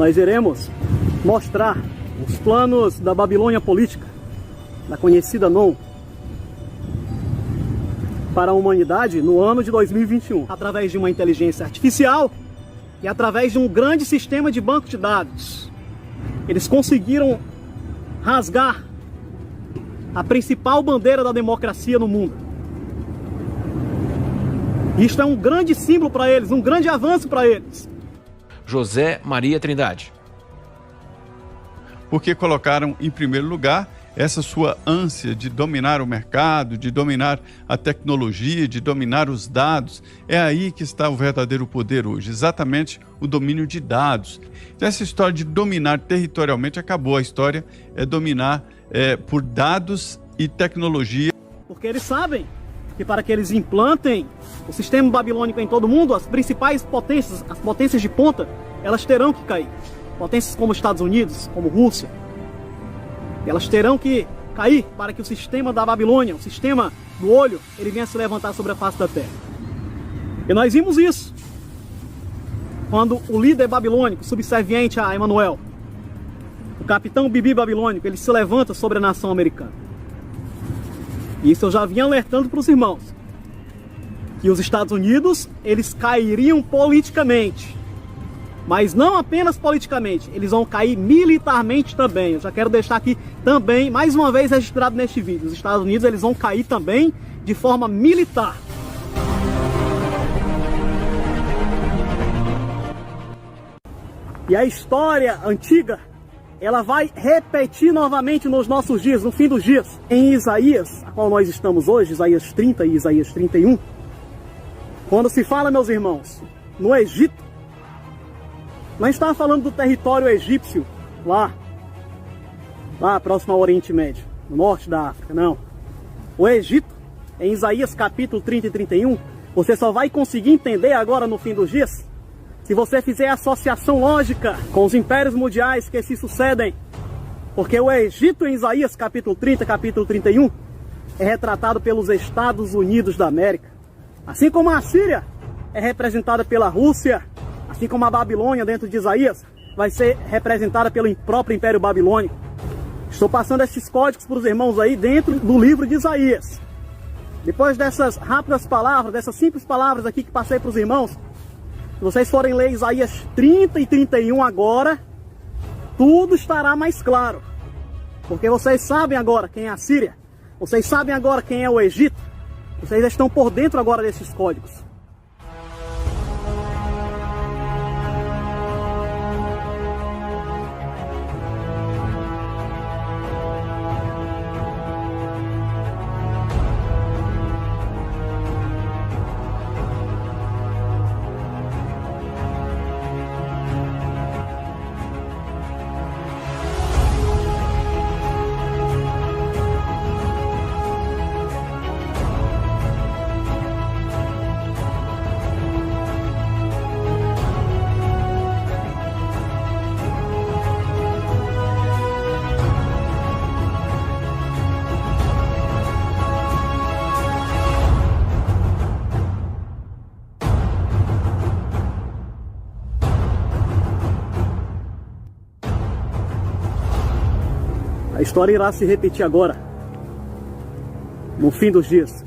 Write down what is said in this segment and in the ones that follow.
nós iremos mostrar os planos da Babilônia política, da conhecida NON, para a humanidade no ano de 2021, através de uma inteligência artificial e através de um grande sistema de banco de dados. Eles conseguiram rasgar a principal bandeira da democracia no mundo. Isto é um grande símbolo para eles, um grande avanço para eles. José Maria Trindade. Porque colocaram em primeiro lugar essa sua ânsia de dominar o mercado, de dominar a tecnologia, de dominar os dados. É aí que está o verdadeiro poder hoje, exatamente o domínio de dados. Então, essa história de dominar territorialmente acabou. A história é dominar por dados e tecnologia. Porque eles sabem que para que eles implantem o sistema babilônico em todo o mundo, as principais potências, as potências de ponta, elas terão que cair. Potências como Estados Unidos, como Rússia, elas terão que cair para que o sistema da Babilônia, o sistema do olho, ele venha se levantar sobre a face da terra. E nós vimos isso quando o líder babilônico, subserviente a Emanuel, o capitão Bibi babilônico, ele se levanta sobre a nação americana. E isso eu já vinha alertando para os irmãos, que os Estados Unidos, eles cairiam politicamente. Mas não apenas politicamente, eles vão cair militarmente também. Eu já quero deixar aqui também, mais uma vez registrado neste vídeo, os Estados Unidos, eles vão cair também de forma militar. E a história antiga, ela vai repetir novamente nos nossos dias, no fim dos dias. Em Isaías, a qual nós estamos hoje, Isaías 30 e Isaías 31, quando se fala, meus irmãos, no Egito, não está falando do território egípcio, lá próximo ao Oriente Médio, no norte da África, não. O Egito, em Isaías capítulo 30 e 31, você só vai conseguir entender agora no fim dos dias, se você fizer associação lógica com os impérios mundiais que se sucedem. Porque o Egito, em Isaías capítulo 30, capítulo 31, é retratado pelos Estados Unidos da América. Assim como a Síria é representada pela Rússia, assim como a Babilônia, dentro de Isaías, vai ser representada pelo próprio Império Babilônico. Estou passando estes códigos para os irmãos aí dentro do livro de Isaías. Depois dessas rápidas palavras, dessas simples palavras aqui que passei para os irmãos, se vocês forem ler Isaías 30 e 31 agora, tudo estará mais claro. Porque vocês sabem agora quem é a Síria, vocês sabem agora quem é o Egito, vocês estão por dentro agora desses códigos. A história irá se repetir agora, no fim dos dias.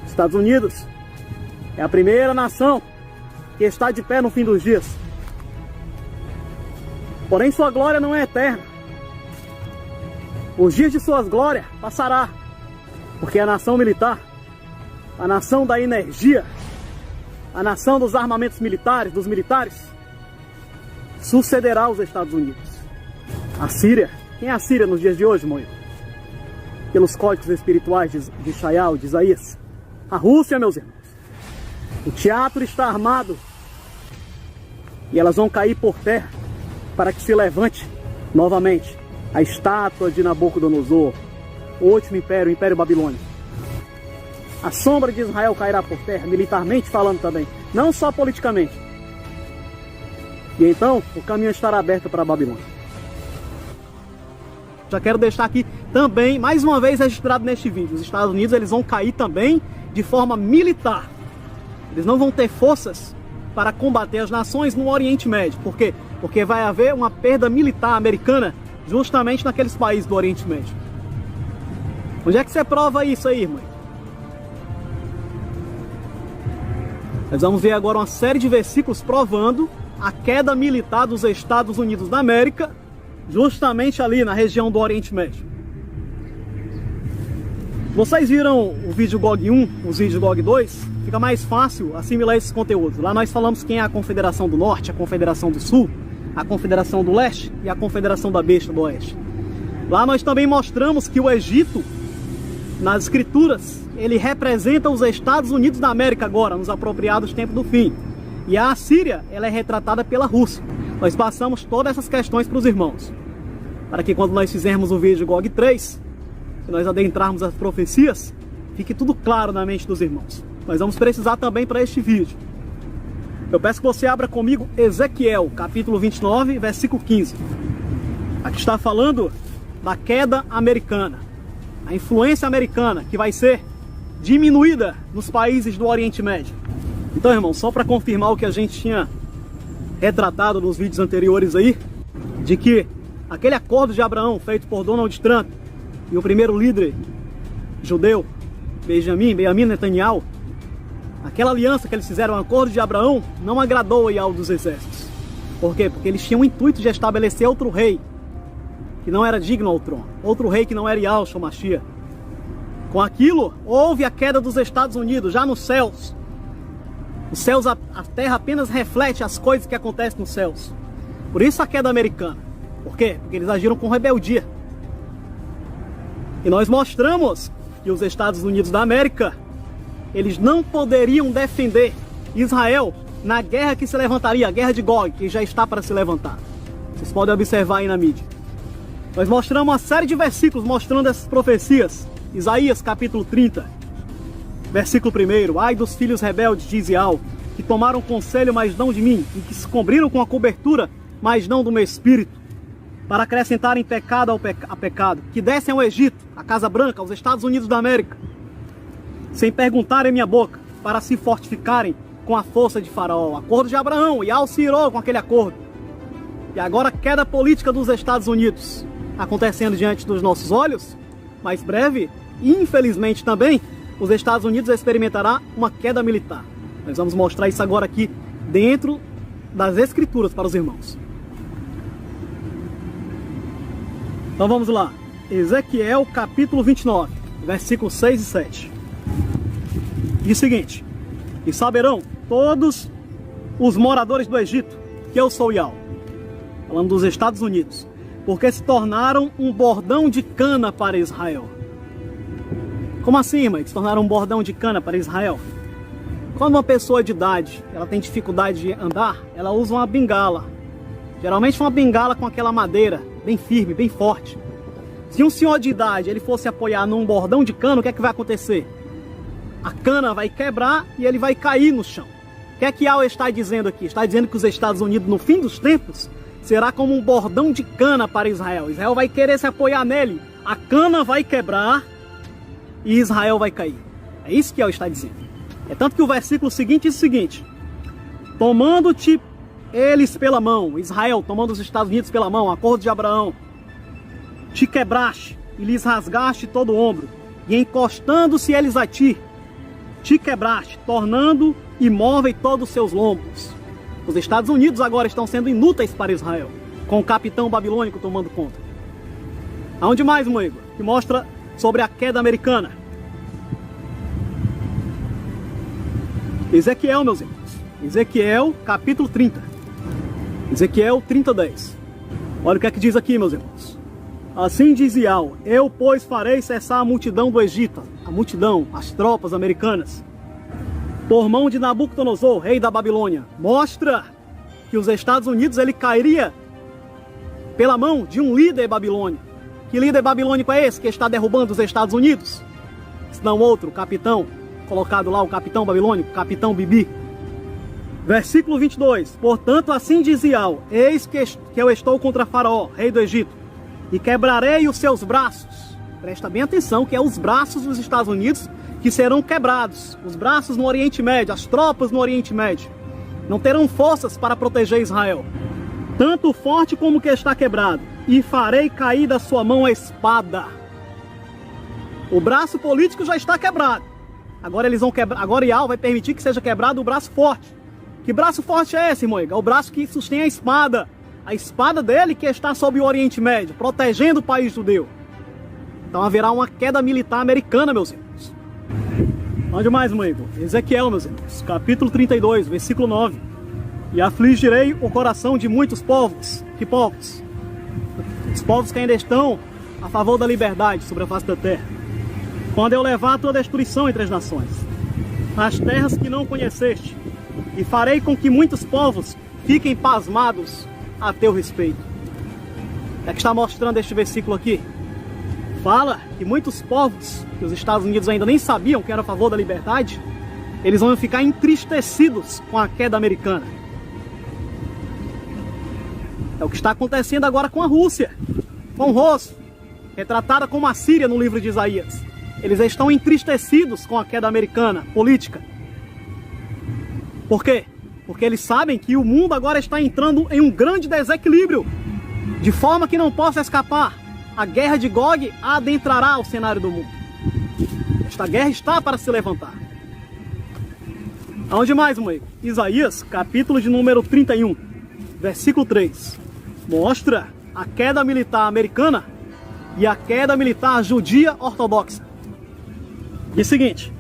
Estados Unidos é a primeira nação que está de pé no fim dos dias. Porém, sua glória não é eterna. Os dias de suas glórias passará, porque a nação militar, a nação da energia, a nação dos armamentos militares, dos militares, sucederá aos Estados Unidos. A Síria, quem é a Síria nos dias de hoje, Moio? Pelos códigos espirituais de Shaial, de Isaías. A Rússia, meus irmãos. O teatro está armado. E elas vão cair por terra para que se levante novamente a estátua de Nabucodonosor, o último império, o Império Babilônico. A sombra de Israel cairá por terra, militarmente falando também, não só politicamente. E então o caminho estará aberto para a Babilônia. Já quero deixar aqui também, mais uma vez registrado neste vídeo, os Estados Unidos eles vão cair também de forma militar. Eles não vão ter forças para combater as nações no Oriente Médio, porque porque vai haver uma perda militar americana justamente naqueles países do Oriente Médio. Onde é que você prova isso aí, irmão? Nós vamos ver agora uma série de versículos provando a queda militar dos Estados Unidos da América, justamente ali na região do Oriente Médio. Vocês viram o vídeo GOG 1, os vídeos GOG 2? Fica mais fácil assimilar esses conteúdos. Lá nós falamos quem é a Confederação do Norte, a Confederação do Sul, a Confederação do Leste e a Confederação da Besta do Oeste. Lá nós também mostramos que o Egito, nas escrituras, ele representa os Estados Unidos da América agora, nos apropriados tempos do fim. E a Assíria, ela é retratada pela Rússia. Nós passamos todas essas questões para os irmãos, para que quando nós fizermos o vídeo GOG 3, que nós adentrarmos as profecias, fique tudo claro na mente dos irmãos. Nós vamos precisar também para este vídeo. Eu peço que você abra comigo Ezequiel, capítulo 29, versículo 15. Aqui está falando da queda americana, a influência americana que vai ser diminuída nos países do Oriente Médio. Então, irmão, só para confirmar o que a gente tinha retratado nos vídeos anteriores aí, de que aquele acordo de Abraão feito por Donald Trump e o primeiro líder judeu, Benjamin Netanyahu, aquela aliança que eles fizeram, o acordo de Abraão, não agradou o Yahweh dos exércitos. Por quê? Porque eles tinham o intuito de estabelecer outro rei que não era digno ao trono, outro rei que não era Yahshua HaMashiach. Com aquilo, houve a queda dos Estados Unidos, já nos céus. Os céus, a terra apenas reflete as coisas que acontecem nos céus. Por isso a queda americana. Por quê? Porque eles agiram com rebeldia. E nós mostramos que os Estados Unidos da América, eles não poderiam defender Israel na guerra que se levantaria, a guerra de Gog, que já está para se levantar. Vocês podem observar aí na mídia. Nós mostramos uma série de versículos mostrando essas profecias. Isaías capítulo 30, versículo 1. Ai dos filhos rebeldes de Israel, que tomaram conselho, mas não de mim, e que se cobriram com a cobertura, mas não do meu espírito, para acrescentarem pecado a pecado, que descem ao Egito, à Casa Branca, aos Estados Unidos da América, sem perguntarem minha boca, para se fortificarem com a força de Faraó. Acordo de Abraão, e se irou com aquele acordo. E agora a queda política dos Estados Unidos acontecendo diante dos nossos olhos, mais breve, e infelizmente também, os Estados Unidos experimentará uma queda militar. Nós vamos mostrar isso agora aqui dentro das Escrituras para os irmãos. Então vamos lá. Ezequiel capítulo 29, versículos 6 e 7. Diz o seguinte: e saberão todos os moradores do Egito que eu sou Yahweh, falando dos Estados Unidos, porque se tornaram um bordão de cana para Israel. Como assim, irmã? Se tornaram um bordão de cana para Israel? Quando uma pessoa de idade, ela tem dificuldade de andar, ela usa uma bengala. Geralmente uma bengala com aquela madeira bem firme, bem forte. Se um senhor de idade ele fosse apoiar num bordão de cana, o que é que vai acontecer? A cana vai quebrar e ele vai cair no chão. O que é que Yahweh está dizendo aqui? Está dizendo que os Estados Unidos, no fim dos tempos, será como um bordão de cana para Israel. Israel vai querer se apoiar nele. A cana vai quebrar e Israel vai cair. É isso que Yahweh está dizendo. É tanto que o versículo seguinte diz o seguinte: tomando-te eles pela mão, Israel tomando os Estados Unidos pela mão, acordo de Abraão, te quebraste e lhes rasgaste todo o ombro, e encostando-se eles a ti, te quebraste, tornando imóvel todos os seus lombos. Os Estados Unidos agora estão sendo inúteis para Israel, com o capitão babilônico tomando conta. Aonde mais, meu amigo? Que mostra sobre a queda americana. Ezequiel, meus irmãos. Ezequiel, capítulo 30. Ezequiel 30:10. Olha o que é que diz aqui, meus irmãos. Assim diz Yahweh: eu, pois, farei cessar a multidão do Egito, a multidão, as tropas americanas, por mão de Nabucodonosor, rei da Babilônia. Mostra que os Estados Unidos ele cairia pela mão de um líder babilônico. Que líder babilônico é esse que está derrubando os Estados Unidos? Se não outro, o capitão, colocado lá, o capitão babilônico, capitão Bibi. Versículo 22. Portanto, assim diz Yahweh: eis que eu estou contra Faraó, rei do Egito, e quebrarei os seus braços. Presta bem atenção que é os braços dos Estados Unidos que serão quebrados. Os braços no Oriente Médio, as tropas no Oriente Médio não terão forças para proteger Israel. tanto o forte como o que está quebrado, e farei cair da sua mão a espada. O braço político já está quebrado. Agora eles vão quebrar. Agora Yahweh vai permitir que seja quebrado o braço forte. Que braço forte é esse, irmão? É o braço que sustém a espada. A espada dele que está sob o Oriente Médio, protegendo o país judeu. Então haverá uma queda militar americana, meus irmãos. Onde mais, irmão Igor? Ezequiel, meus irmãos. Capítulo 32, versículo 9. E afligirei o coração de muitos povos. Que povos? Os povos que ainda estão a favor da liberdade sobre a face da terra. Quando eu levar a tua destruição entre as nações, as terras que não conheceste, e farei com que muitos povos fiquem pasmados a teu respeito. É que está mostrando este versículo aqui. Fala que muitos povos, que os Estados Unidos ainda nem sabiam que era a favor da liberdade, eles vão ficar entristecidos com a queda americana. É o que está acontecendo agora com a Rússia, com Rus, retratada como a Síria no livro de Isaías. Eles estão entristecidos com a queda americana, política. Por quê? Porque eles sabem que o mundo agora está entrando em um grande desequilíbrio, de forma que não possa escapar. A guerra de Gog adentrará o cenário do mundo. Esta guerra está para se levantar. Aonde mais, irmão? Isaías, capítulo de número 31, versículo 3. Mostra a queda militar americana e a queda militar judia ortodoxa. Diz o seguinte: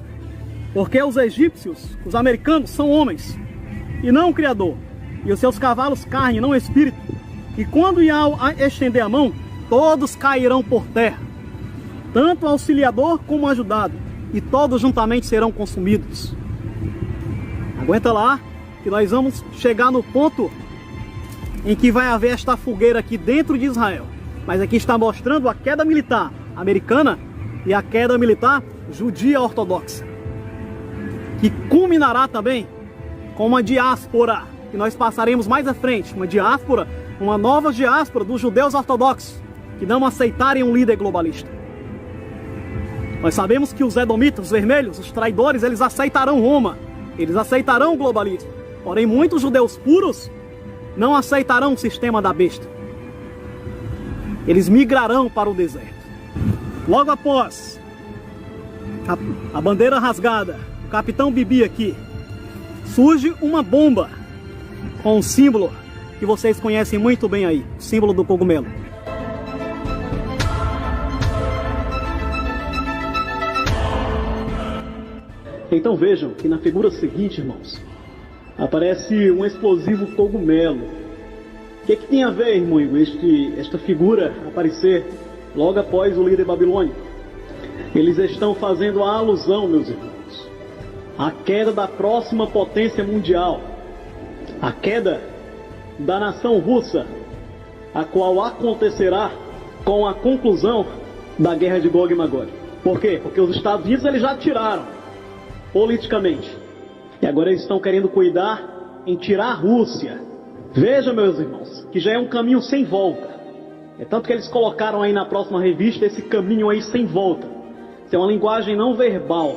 porque os egípcios, os americanos, são homens, e não o Criador, e os seus cavalos carne, não espírito, e quando Yahweh estender a mão, todos cairão por terra, tanto o auxiliador como o ajudado, e todos juntamente serão consumidos. Aguenta lá, que nós vamos chegar no ponto em que vai haver esta fogueira aqui dentro de Israel. Mas aqui está mostrando a queda militar americana e a queda militar judia ortodoxa, que culminará também com uma diáspora, que nós passaremos mais à frente, uma diáspora, uma nova diáspora dos judeus ortodoxos, que não aceitarem um líder globalista. Nós sabemos que os edomitas, os vermelhos, os traidores, eles aceitarão Roma, eles aceitarão o globalismo, porém muitos judeus puros não aceitarão o sistema da besta. Eles migrarão para o deserto. Logo após a bandeira rasgada, o capitão Bibi aqui, surge uma bomba com um símbolo que vocês conhecem muito bem aí, o símbolo do cogumelo. Então vejam que na figura seguinte, irmãos, aparece um explosivo cogumelo. O que tem a ver, irmão, esta figura aparecer logo após o líder babilônico? Eles estão fazendo a alusão, meus irmãos, à queda da próxima potência mundial, a queda da nação russa, a qual acontecerá com a conclusão da guerra de Gog e Magog. Por quê? Porque os Estados Unidos eles já tiraram politicamente, e agora eles estão querendo cuidar em tirar a Rússia. Veja, meus irmãos, que já é um caminho sem volta. É tanto que eles colocaram aí na próxima revista esse caminho aí sem volta. Isso é uma linguagem não verbal.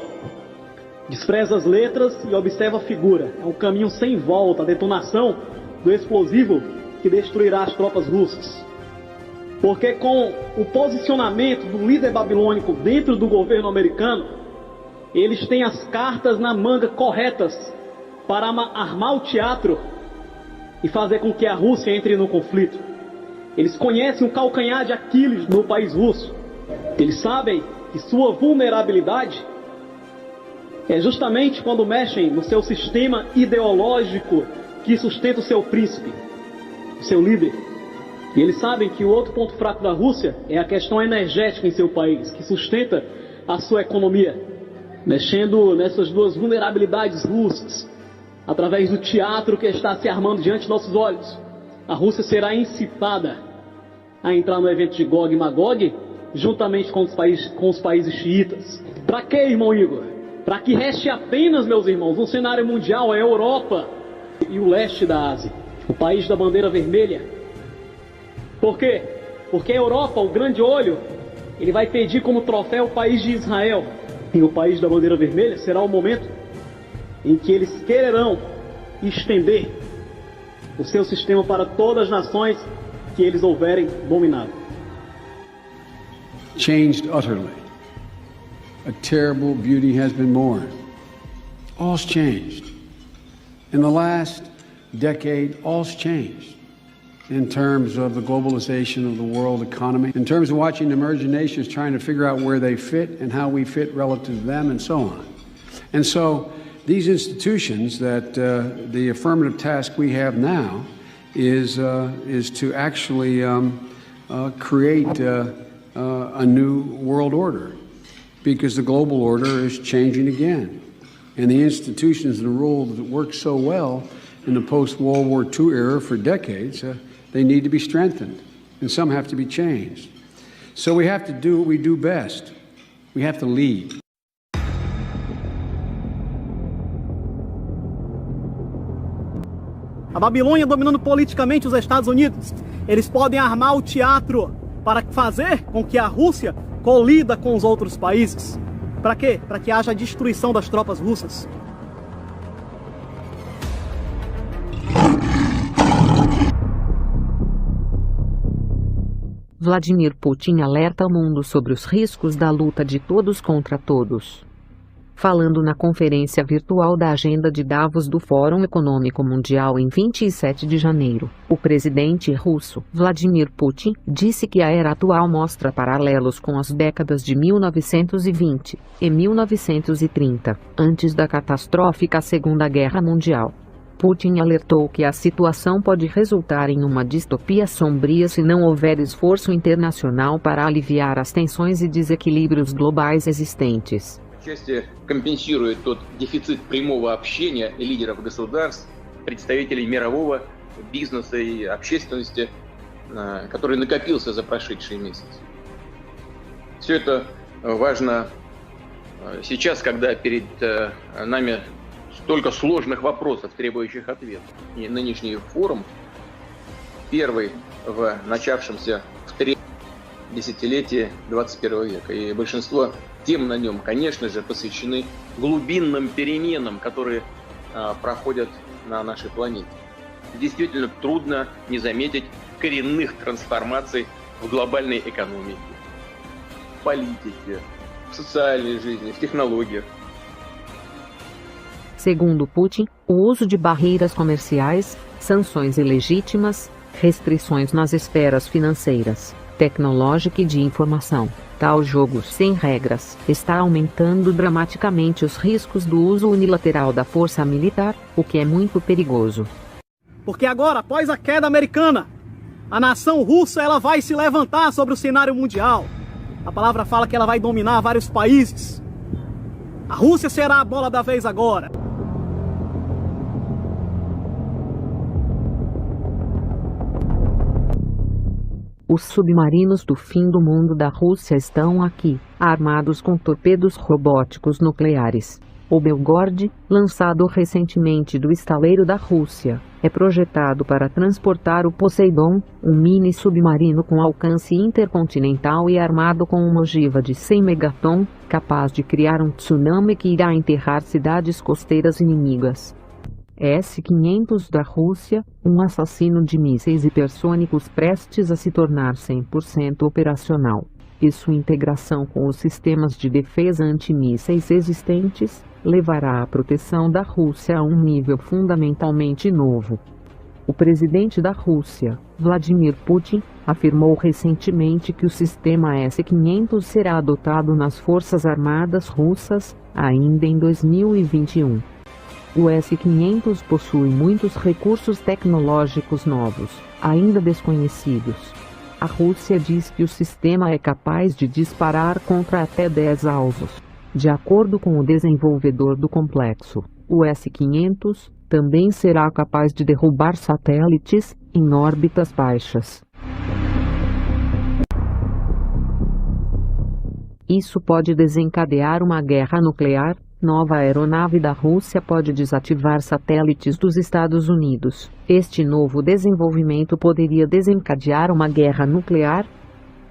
Despreza as letras e observa a figura. É um caminho sem volta, a detonação do explosivo que destruirá as tropas russas. Porque com o posicionamento do líder babilônico dentro do governo americano, eles têm as cartas na manga corretas para armar o teatro e fazer com que a Rússia entre no conflito. Eles conhecem o calcanhar de Aquiles no país russo. Eles sabem que sua vulnerabilidade é justamente quando mexem no seu sistema ideológico que sustenta o seu príncipe, o seu líder. E eles sabem que o outro ponto fraco da Rússia é a questão energética em seu país, que sustenta a sua economia, mexendo nessas duas vulnerabilidades russas. Através do teatro que está se armando diante de nossos olhos, a Rússia será incitada a entrar no evento de Gog e Magog, juntamente com os países xiitas. Para quê, irmão Igor? Para que reste apenas, meus irmãos, um cenário mundial, a Europa e o leste da Ásia, o país da bandeira vermelha. Por quê? Porque a Europa, o grande olho, ele vai pedir como troféu o país de Israel. E o país da bandeira vermelha será o momento em que eles quererão estender o seu sistema para todas as nações que eles houverem dominado. Changed utterly. A terrible beauty has been born. All's changed. In the last decade, all's changed in terms of the globalization of the world economy, in terms of watching emerging nations trying to figure out where they fit and how we fit relative to them, and so on. And so these institutions that the affirmative task we have now is to actually create a new world order, because the global order is changing again. And the institutions and the rules that worked so well in the post-World War II era for decades, they need to be strengthened, and some have to be changed. So we have to do what we do best. We have to lead. A Babilônia dominando politicamente os Estados Unidos. Eles podem armar o teatro para fazer com que a Rússia colida com os outros países. Para quê? Para que haja a destruição das tropas russas. Vladimir Putin alerta o mundo sobre os riscos da luta de todos contra todos. Falando na conferência virtual da Agenda de Davos do Fórum Econômico Mundial em 27 de janeiro, o presidente russo, Vladimir Putin, disse que a era atual mostra paralelos com as décadas de 1920 e 1930, antes da catastrófica Segunda Guerra Mundial. Putin alertou que a situação pode resultar em uma distopia sombria se não houver esforço internacional para aliviar as tensões e desequilíbrios globais existentes. Отчасти компенсирует тот дефицит прямого общения лидеров государств, представителей мирового бизнеса и общественности, который накопился за прошедшие месяцы. Все это важно сейчас, когда перед нами столько сложных вопросов, требующих ответов. И нынешний форум, первый в начавшемся в третьем десятилетии 21 века, и большинство тем на нем, конечно же, посвящены глубинным переменам, которые проходят на нашей планете. Действительно трудно не заметить коренных трансформаций в глобальной экономике, в политике, в социальной жизни, в технологиях. Segundo Putin, o uso de barreiras comerciais, sanções ilegítimas, restrições nas esferas financeiras, tecnológica e de informação, tal jogo sem regras, está aumentando dramaticamente os riscos do uso unilateral da força militar, o que é muito perigoso. Porque agora, após a queda americana, a nação russa ela vai se levantar sobre o cenário mundial. A palavra fala que ela vai dominar vários países. A Rússia será a bola da vez agora. Os submarinos do fim do mundo da Rússia estão aqui, armados com torpedos robóticos nucleares. O Belgorod, lançado recentemente do estaleiro da Rússia, é projetado para transportar o Poseidon, um mini-submarino com alcance intercontinental e armado com uma ogiva de 100 megaton, capaz de criar um tsunami que irá enterrar cidades costeiras inimigas. S-500 da Rússia, um assassino de mísseis hipersônicos prestes a se tornar 100% operacional, e sua integração com os sistemas de defesa antimísseis existentes, levará a proteção da Rússia a um nível fundamentalmente novo. O presidente da Rússia, Vladimir Putin, afirmou recentemente que o sistema S-500 será adotado nas Forças Armadas russas, ainda em 2021. O S-500 possui muitos recursos tecnológicos novos, ainda desconhecidos. A Rússia diz que o sistema é capaz de disparar contra até 10 alvos. De acordo com o desenvolvedor do complexo, o S-500 também será capaz de derrubar satélites em órbitas baixas. Isso pode desencadear uma guerra nuclear. Nova aeronave da Rússia pode desativar satélites dos Estados Unidos. Este novo desenvolvimento poderia desencadear uma guerra nuclear?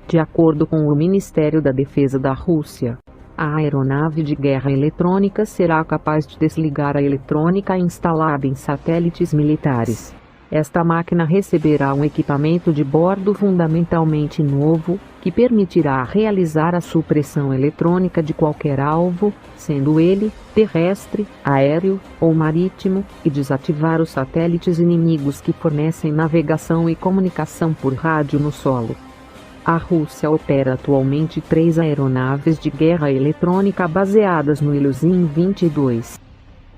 De acordo com o Ministério da Defesa da Rússia, a aeronave de guerra eletrônica será capaz de desligar a eletrônica instalada em satélites militares. Esta máquina receberá um equipamento de bordo fundamentalmente novo, que permitirá realizar a supressão eletrônica de qualquer alvo, sendo ele terrestre, aéreo ou marítimo, e desativar os satélites inimigos que fornecem navegação e comunicação por rádio no solo. A Rússia opera atualmente 3 aeronaves de guerra eletrônica baseadas no Ilyushin-22.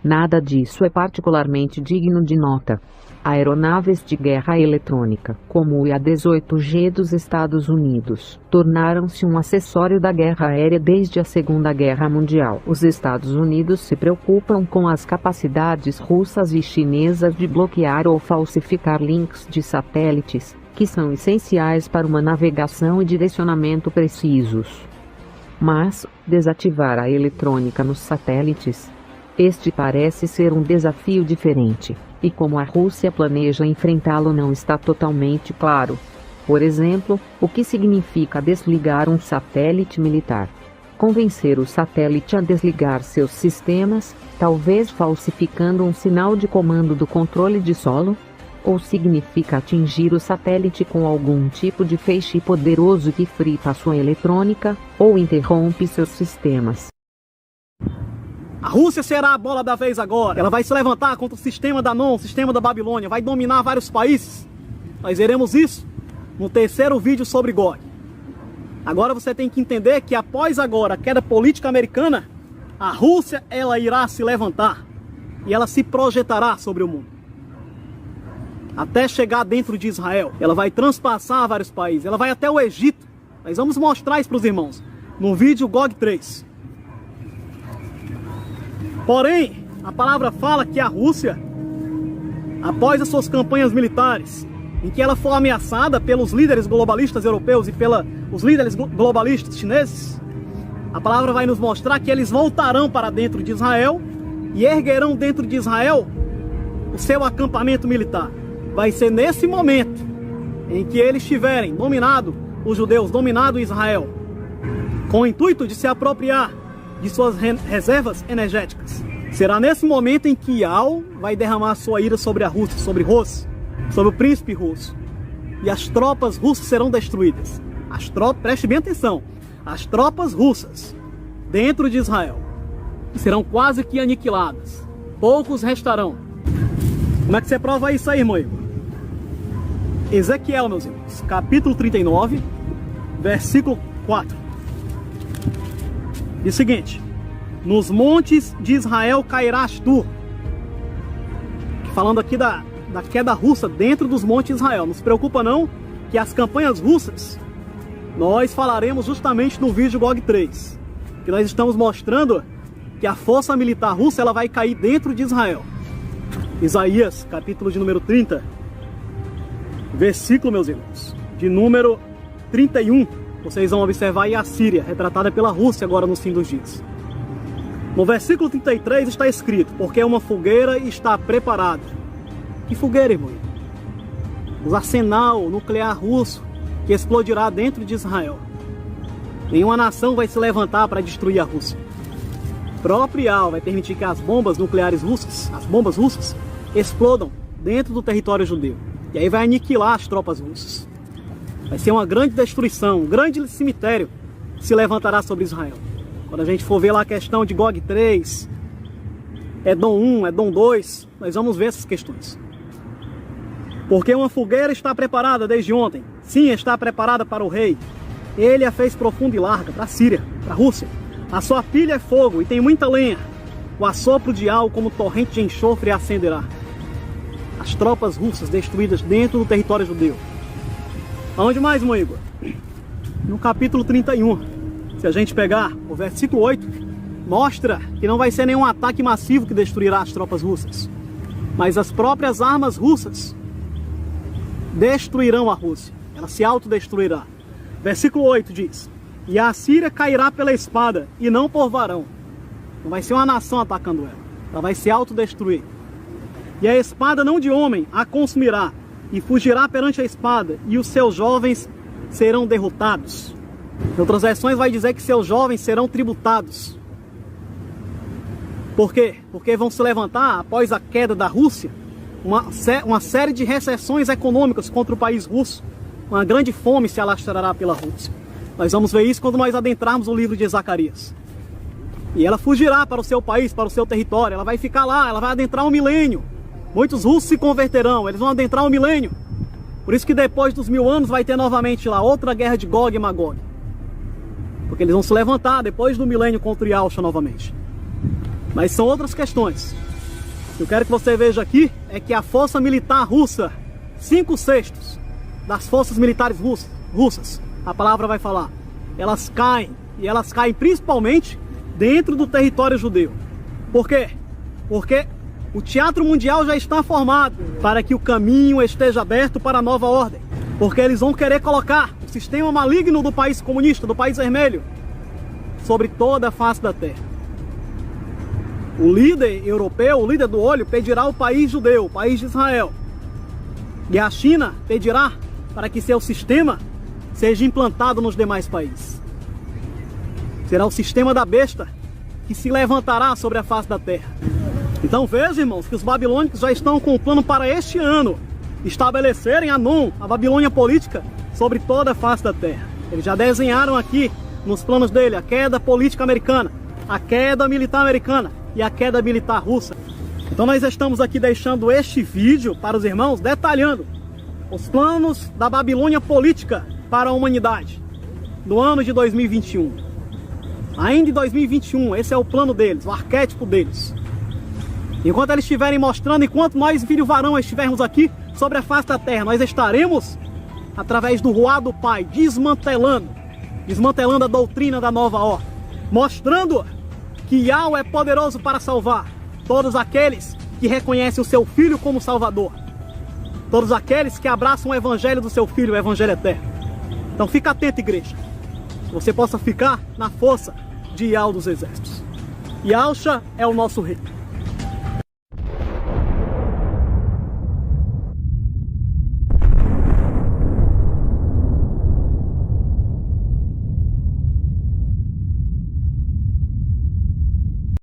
Nada disso é particularmente digno de nota. Aeronaves de guerra eletrônica, como o IA-18G dos Estados Unidos, tornaram-se um acessório da guerra aérea desde a Segunda Guerra Mundial. Os Estados Unidos se preocupam com as capacidades russas e chinesas de bloquear ou falsificar links de satélites, que são essenciais para uma navegação e direcionamento precisos. Mas, desativar a eletrônica nos satélites? Este parece ser um desafio diferente, e como a Rússia planeja enfrentá-lo não está totalmente claro. Por exemplo, o que significa desligar um satélite militar? Convencer o satélite a desligar seus sistemas, talvez falsificando um sinal de comando do controle de solo? Ou significa atingir o satélite com algum tipo de feixe poderoso que frita sua eletrônica, ou interrompe seus sistemas? A Rússia será a bola da vez agora. Ela vai se levantar contra o sistema da NON, o sistema da Babilônia, vai dominar vários países. Nós veremos isso no terceiro vídeo sobre GOG. Agora você tem que entender que após agora a queda política americana, a Rússia ela irá se levantar e ela se projetará sobre o mundo. Até chegar dentro de Israel. Ela vai transpassar vários países, ela vai até o Egito. Nós vamos mostrar isso para os irmãos no vídeo GOG 3. Porém, a palavra fala que a Rússia, após as suas campanhas militares, em que ela for ameaçada pelos líderes globalistas europeus e pelos líderes globalistas chineses, a palavra vai nos mostrar que eles voltarão para dentro de Israel e erguerão dentro de Israel o seu acampamento militar. Vai ser nesse momento em que eles tiverem dominado os judeus, dominado Israel, com o intuito de se apropriar de suas reservas energéticas. Será nesse momento em que Yael vai derramar sua ira sobre a Rússia, sobre Rus, sobre o príncipe russo. E as tropas russas serão destruídas. Preste bem atenção, as tropas russas dentro de Israel serão quase que aniquiladas. Poucos restarão. Como é que você prova isso aí, irmão Igor? Ezequiel, meus irmãos, capítulo 39, versículo 4. Diz o seguinte: nos montes de Israel cairás tu. Falando aqui da queda russa dentro dos montes de Israel. Não se preocupa não, que as campanhas russas nós falaremos justamente no vídeo GOG 3. Que nós estamos mostrando que a força militar russa ela vai cair dentro de Israel. Isaías, capítulo de número 30, versículo, meus irmãos, de número 31. Vocês vão observar aí a Síria, retratada pela Rússia agora no fim dos dias. No versículo 33 está escrito: porque uma fogueira está preparada. Que fogueira, irmão? O arsenal nuclear russo que explodirá dentro de Israel. Nenhuma nação vai se levantar para destruir a Rússia. O próprio Yael vai permitir que as bombas nucleares russas, as bombas russas, explodam dentro do território judeu. E aí vai aniquilar as tropas russas. Vai ser uma grande destruição, um grande cemitério se levantará sobre Israel. Quando a gente for ver lá a questão de GOG 3, Edom 1, Edom 2, nós vamos ver essas questões. Porque uma fogueira está preparada desde ontem. Sim, está preparada para o rei. Ele a fez profunda e larga para a Síria, para a Rússia. A sua pilha é fogo e tem muita lenha. O assopro de Yael como torrente de enxofre acenderá. As tropas russas destruídas dentro do território judeu. Aonde mais, meu Igor? No capítulo 31, se a gente pegar o versículo 8, mostra que não vai ser nenhum ataque massivo que destruirá as tropas russas, mas as próprias armas russas destruirão a Rússia. Ela se autodestruirá. Versículo 8 diz: e a Síria cairá pela espada e não por varão. Não vai ser uma nação atacando ela. Ela vai se autodestruir. E a espada não de homem a consumirá, e fugirá perante a espada, e os seus jovens serão derrotados. Em outras versões vai dizer que seus jovens serão tributados. Por quê? Porque vão se levantar após a queda da Rússia uma série de recessões econômicas contra o país russo. Uma grande fome se alastrará pela Rússia. Nós vamos ver isso quando nós adentrarmos o livro de Zacarias. E ela fugirá para o seu país, para o seu território. Ela vai ficar lá, ela vai adentrar um milênio. Muitos russos se converterão, eles vão adentrar um milênio. Por isso que depois dos 1000 anos vai ter novamente lá outra guerra de Gog e Magog. Porque eles vão se levantar depois do milênio contra Yalcha novamente. Mas são outras questões. O que eu quero que você veja aqui é que a força militar russa, 5/6 das forças militares russas, a palavra vai falar, elas caem. E elas caem principalmente dentro do território judeu. Por quê? Porque o teatro mundial já está formado para que o caminho esteja aberto para a nova ordem. Porque eles vão querer colocar o sistema maligno do país comunista, do país vermelho, sobre toda a face da terra. O líder europeu, o líder do olho, pedirá ao país judeu, o país de Israel. E a China pedirá para que seu sistema seja implantado nos demais países. Será o sistema da besta que se levantará sobre a face da terra. Então veja, irmãos, que os babilônicos já estão com o plano para este ano estabelecerem a Babilônia política sobre toda a face da terra. Eles já desenharam aqui nos planos dele a queda política americana, a queda militar americana e a queda militar russa. Então nós estamos aqui deixando este vídeo para os irmãos detalhando os planos da Babilônia política para a humanidade no ano de 2021. Ainda em 2021, esse é o plano deles, o arquétipo deles. Enquanto eles estiverem mostrando, enquanto nós, filho varão, estivermos aqui sobre a face da terra, nós estaremos, através do Ruá do Pai, desmantelando a doutrina da nova ordem, mostrando que Yahweh é poderoso para salvar todos aqueles que reconhecem o seu Filho como Salvador, todos aqueles que abraçam o Evangelho do seu Filho, o Evangelho eterno. Então fica atento, igreja, que você possa ficar na força de Yahweh dos exércitos. Yalcha é o nosso rei.